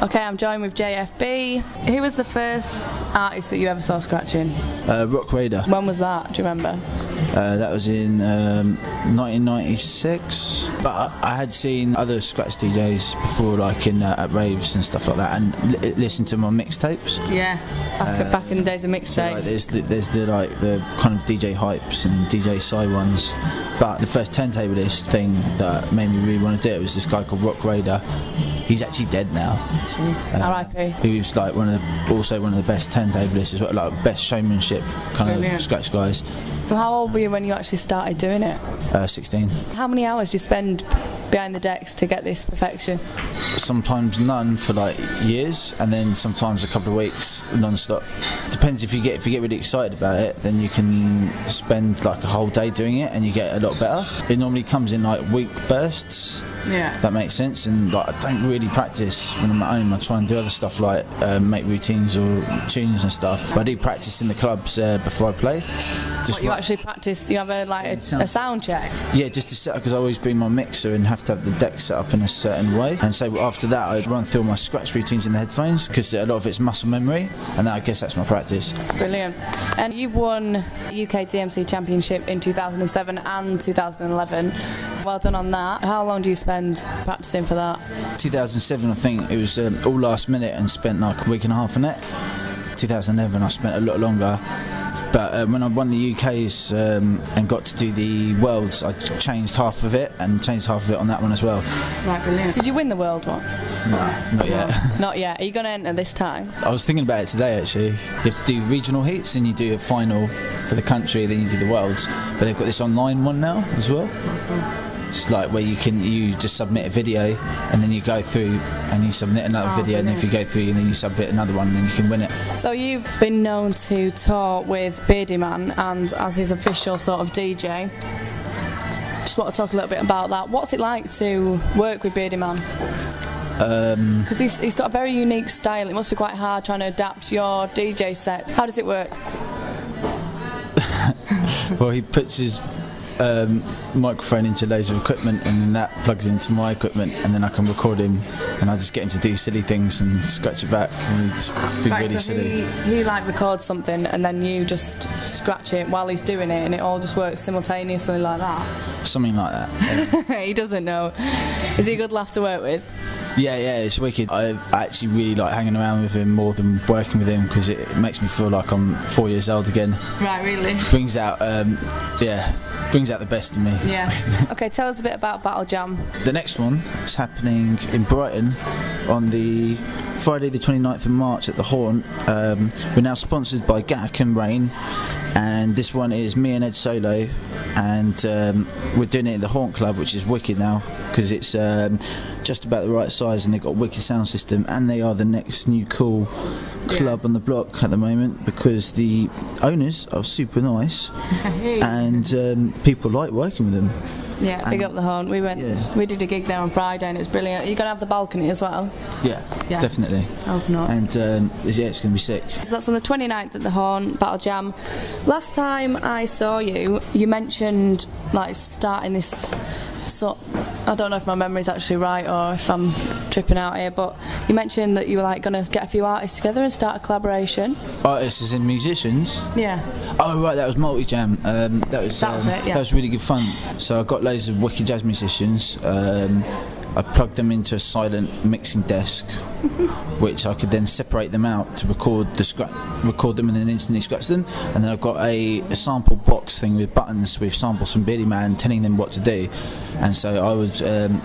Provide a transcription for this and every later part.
Okay, I'm joined with JFB. Who was the first artist that you ever saw scratching? Rock Raider. When was that? Do you remember? That was in 1996. But I had seen other scratch DJs before, like at raves and stuff like that, and listened to my mixtapes. Yeah, back in the days of mixtapes. So, like, there's the kind of DJ hypes and DJ Psy ones. But the first turntablist thing that made me really want to do it was this guy called Rock Raider. He's actually dead now. R.I.P. He was like also one of the best turntablists as well, like best showmanship kind of scratch guys. So how old were you when you actually started doing it? 16. How many hours do you spend behind the decks to get this perfection? Sometimes none for like years, and then sometimes a couple of weeks non-stop. Depends if you get really excited about it, then you can spend like a whole day doing it and you get a lot better. It normally comes in like week bursts. Yeah. If that makes sense. And like I don't really practice when I'm at home. I try and do other stuff like make routines or tunes and stuff. But I do practice in the clubs before I play. Just you actually practice? You have a sound check? Yeah, just to set up, because I always bring my mixer and have to have the deck set up in a certain way. And so after that, I run through my scratch routines in the headphones, because a lot of it's muscle memory, and I guess that's my practice. Brilliant. And you've won UK DMC Championship in 2007 and 2011. Well done on that. How long do you spend practicing for that? 2007, I think it was all last minute and spent like a week and a half on it. 2011, I spent a lot longer. But when I won the UKs and got to do the Worlds, I changed half of it and changed half of it on that one as well. Right, brilliant. Did you win the World one? No, not yet. Not yet. Are you going to enter this time? I was thinking about it today actually. You have to do regional heats, then you do a final for the country, then you do the Worlds. But they've got this online one now as well. Awesome. It's like where you just submit a video and then you go through and you submit another video, and if you go through and then you submit another one, and then you can win it. So you've been known to tour with Beardyman and as his official sort of DJ. Just want to talk a little bit about that. What's it like to work with Beardyman? Because he's got a very unique style. It must be quite hard trying to adapt your DJ set. How does it work? Well, he puts his microphone into loads of equipment, and then that plugs into my equipment, and then I can record him, and I just get him to do silly things and scratch it back, and it's really silly. He like records something and then you just scratch it while he's doing it, and it all just works simultaneously like that? Something like that, yeah. He doesn't know. Is he a good laugh to work with? Yeah, it's wicked. I actually really like hanging around with him more than working with him, because it makes me feel like I'm 4 years old again. Right, really? Brings out the best in me. Yeah. Okay, tell us a bit about Battle Jam. The next one is happening in Brighton on the Friday the 29th of March at the Haunt. We're now sponsored by Gack and Rain, and this one is me and Ed Solo, and we're doing it at the Haunt Club, which is wicked now, because it's just about the right size, and they've got a wicked sound system, and they are the next new cool club on the block at the moment, because the owners are super nice and people like working with them. Yeah, big up the Haunt. We did a gig there on Friday and it was brilliant. Are you going to have the balcony as well? Yeah. Definitely. Hope not. And it's going to be sick. So that's on the 29th at the Haunt, Battle Jam. Last time I saw you, you mentioned like starting this I don't know if my memory's actually right or if I'm tripping out here, but you mentioned that you were like going to get a few artists together and start a collaboration. Artists as in musicians? Yeah. Oh right, that was multi-jam. That was it, yeah. That was really good fun. So I got loads of wicked jazz musicians. I plugged them into a silent mixing desk, which I could then separate them out to record them and then instantly scratch them. And then I've got a sample box thing with buttons with samples from Beardyman telling them what to do. And so I would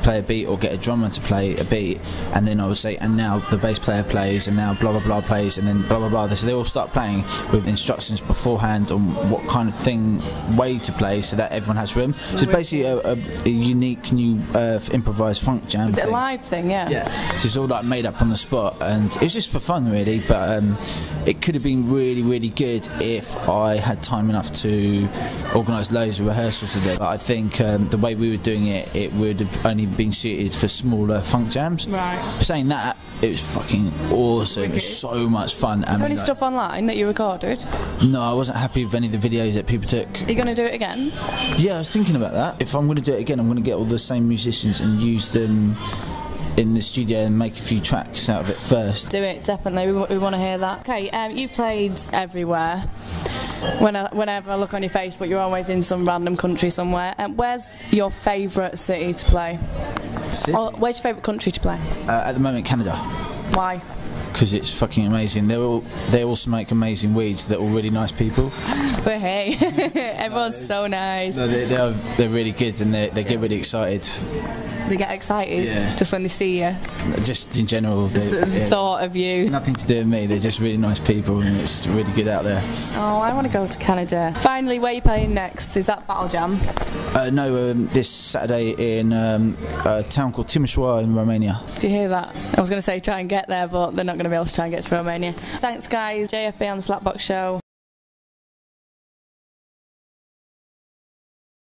play a beat or get a drummer to play a beat, and then I would say, and now the bass player plays, and now blah blah blah plays, and then blah blah blah. So they all start playing with instructions beforehand on what kind of way to play, so that everyone has room. So it's basically a unique new improvised funk jam. Is it a live thing? Yeah. Yeah. So it's all like made up on the spot, and it was just for fun really. But it could have been really really good if I had time enough to organise loads of rehearsals today. But I think the way we were doing it would have only been suited for smaller funk jams. Right. Saying that, it was fucking awesome. It was so much fun. Is there any stuff online that you recorded? No, I wasn't happy with any of the videos that people took. Are you going to do it again? Yeah, I was thinking about that. If I'm going to do it again, I'm going to get all the same musicians and use them in the studio and make a few tracks out of it first. Do it, definitely. We want to hear that. Okay, you've played everywhere. Whenever I look on your Facebook, you're always in some random country somewhere. Where's your favourite city to play? Or where's your favourite country to play? At the moment, Canada. Why? Because it's fucking amazing. They also make amazing weeds. They're all really nice people. But hey, everyone's so nice. No, they're really good, and they get really excited. They get excited yeah. Just when they see you. Just in general, the thought of you. Nothing to do with me. They're just really nice people, and it's really good out there. Oh, I want to go to Canada. Finally, where are you playing next? Is that Battle Jam? No, this Saturday in a town called Timișoara in Romania. Do you hear that? I was going to say try and get there, but they're not going to be able to try and get to Romania. Thanks, guys. JFB on the Slapbox Show.